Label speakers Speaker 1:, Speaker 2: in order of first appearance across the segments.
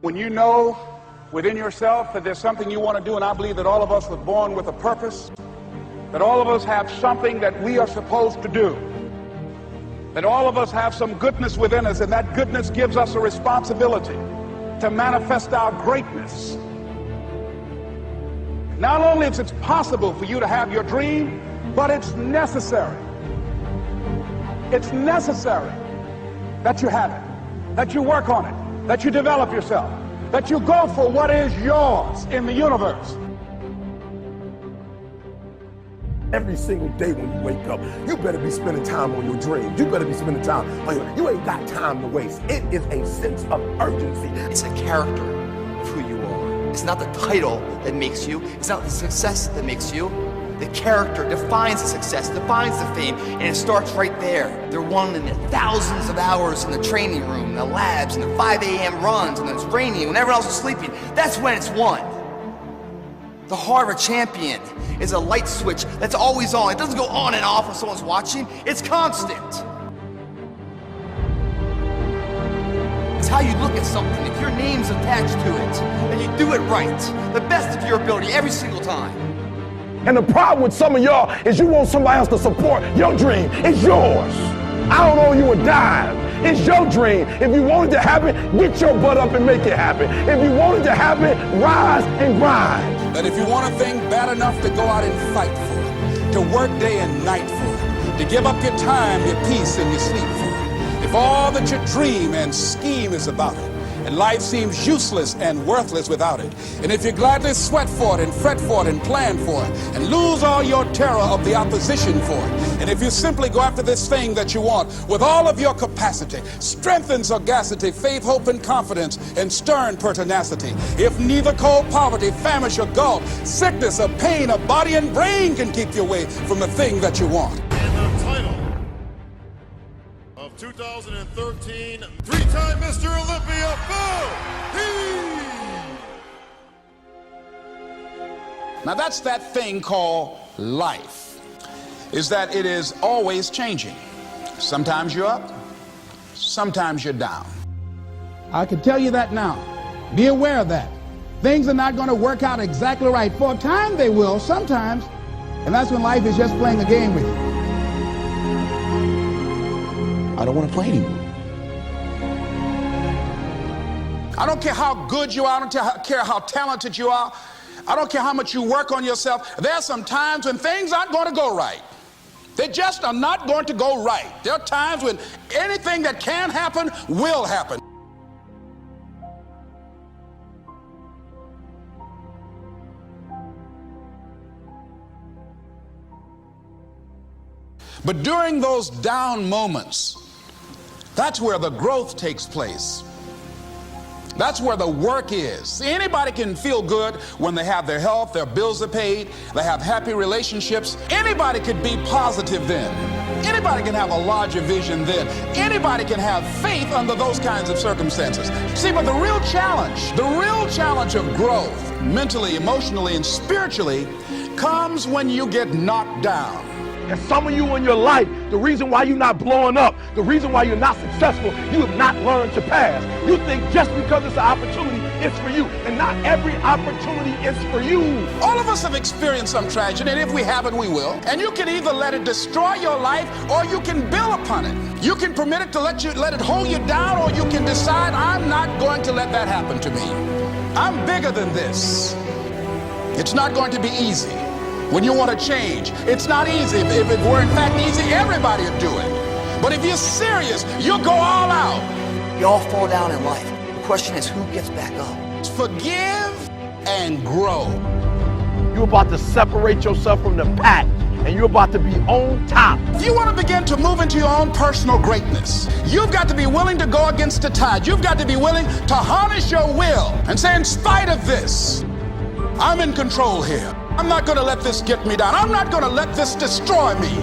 Speaker 1: When you know within yourself that there's something you want to do, and I believe that all of us were born with a purpose, that all of us have something that we are supposed to do, that all of us have some goodness within us, and that goodness gives us a responsibility to manifest our greatness. Not only is it possible for you to have your dream, but it's necessary. It's necessary that you have it, that you work on it, that you develop yourself, that you go for what is yours in the universe.
Speaker 2: Every single day when you wake up, you better be spending time on your dreams. You better be spending time on you ain't got time to waste. It is a sense of urgency.
Speaker 3: It's a character of who you are. It's not the title that makes you. It's not the success that makes you. The character defines the success, defines the fame, and it starts right there. They're won in the thousands of hours in the training room, in the labs, in the 5 a.m. runs, and it's raining, when everyone else is sleeping. That's when it's won. The heart of a champion is a light switch that's always on. It doesn't go on and off when someone's watching. It's constant. It's how you look at something. If your name's attached to it, and you do it right, the best of your ability every single time.
Speaker 2: And the problem with some of y'all is you want somebody else to support your dream. It's yours. I don't owe you a dime. It's your dream. If you want it to happen, get your butt up and make it happen. If you want it to happen, rise and grind.
Speaker 1: That if you want a thing bad enough to go out and fight for it, to work day and night for it, to give up your time, your peace, and your sleep for it, if all that you dream and scheme is about it, and life seems useless and worthless without it, and if you gladly sweat for it and fret for it and plan for it and lose all your terror of the opposition for it, and if you simply go after this thing that you want with all of your capacity, strength and sagacity, faith, hope, and confidence, and stern pertinacity, if neither cold poverty, famish, or gulf, sickness or pain of body and brain can keep you away from the thing that you want.
Speaker 4: And the title of 2013, three-time Mr. Olympia,
Speaker 1: Now that's that thing called life, is that it is always changing. Sometimes you're up, sometimes you're down. I can tell you that now. Be aware of that. Things are not going to work out exactly right. For a time they will, sometimes. And that's when life is just playing a game with you. I don't want to play anymore. I don't care how good you are. I don't care how talented you are. I don't care how much you work on yourself. There are some times when things aren't going to go right. They just are not going to go right. There are times when anything that can happen will happen. But during those down moments, that's where the growth takes place. That's where the work is. See, anybody can feel good when they have their health, their bills are paid, they have happy relationships. Anybody could be positive then. Anybody can have a larger vision then. Anybody can have faith under those kinds of circumstances. See, but the real challenge of growth, mentally, emotionally, and spiritually, comes when you get knocked down.
Speaker 2: And some of you in your life, the reason why you're not blowing up, the reason why you're not successful, you have not learned to pass. You think just because it's an opportunity, it's for you. And not every opportunity is for you.
Speaker 1: All of us have experienced some tragedy, and if we haven't, we will. And you can either let it destroy your life, or you can build upon it. You can permit it to let it hold you down, or you can decide, I'm not going to let that happen to me. I'm bigger than this. It's not going to be easy. When you want to change, it's not easy. If it were in fact easy, everybody would do it. But if you're serious, you'll go all out.
Speaker 3: You all fall down in life. The question is, who gets back up?
Speaker 1: Forgive and grow.
Speaker 2: You're about to separate yourself from the pack, and you're about to be on top.
Speaker 1: If you want to begin to move into your own personal greatness, you've got to be willing to go against the tide. You've got to be willing to harness your will and say, in spite of this, I'm in control here. I'm not going to let this get me down. I'm not going to let this destroy me.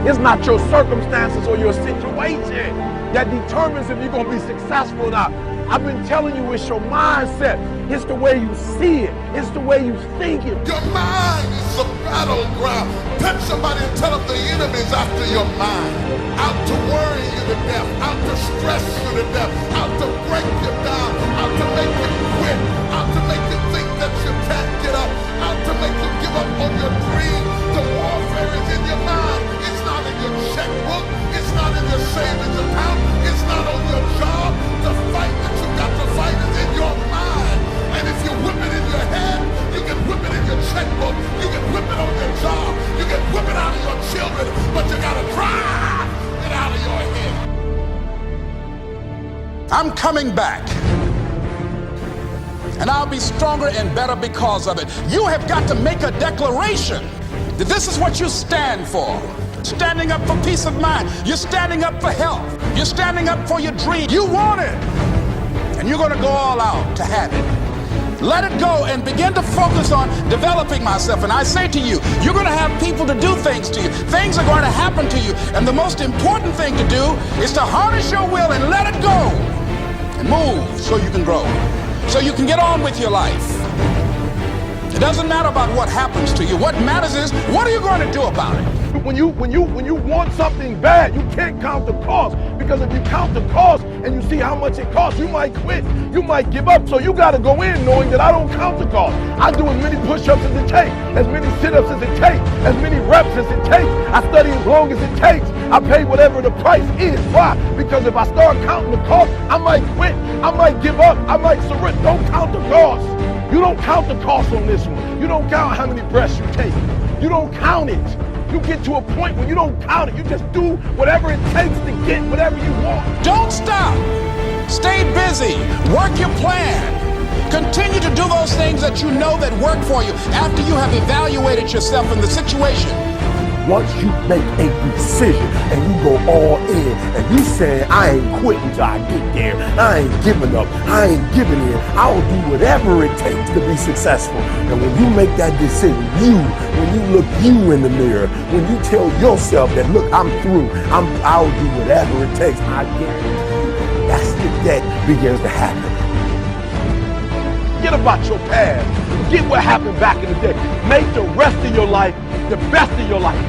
Speaker 2: It's not your circumstances or your situation that determines if you're going to be successful or not. I've been telling you, it's your mindset. It's the way you see it. It's the way you think it.
Speaker 4: Your mind is the battleground. Touch somebody and tell them the enemy's after your mind. Out to worry you to death. Out to stress you to death. Out to break you down. Out to make you
Speaker 1: coming back. And I'll be stronger and better because of it. You have got to make a declaration that this is what you stand for. Standing up for peace of mind. You're standing up for health. You're standing up for your dream. You want it. And you're going to go all out to have it. Let it go and begin to focus on developing myself. And I say to you, you're going to have people to do things to you. Things are going to happen to you. And the most important thing to do is to harness your will and let it go. And move so you can grow. So you can get on with your life. It doesn't matter about what happens to you. What matters is, what are you going to do about it?
Speaker 2: When you want something bad, you can't count the cost. Because if you count the cost and you see how much it costs, you might quit. You might give up. So you got to go in knowing that I don't count the cost. I do as many push-ups as it takes, as many sit-ups as it takes, as many reps as it takes. I study as long as it takes. I pay whatever the price is. Why? Because if I start counting the cost, I might quit. I might give up. I might surrender. Don't count the cost. You don't count the cost on this one. You don't count how many breaths you take. You don't count it. You get to a point where you don't count it. You just do whatever it takes to get whatever you want.
Speaker 1: Don't stop. Stay busy. Work your plan. Continue to do those things that you know that work for you after you have evaluated yourself in the situation.
Speaker 2: Once you make a decision and you go all in and you saying, I ain't quitting till I get there. I ain't giving up. I ain't giving in. I'll do whatever it takes to be successful. And when you make that decision, when you look you in the mirror, when you tell yourself that, look, I'm through. I'll do whatever it takes. I guarantee you, that's the that begins to happen. Forget about your past. Forget what happened back in the day. Make the rest of your life the best of your life.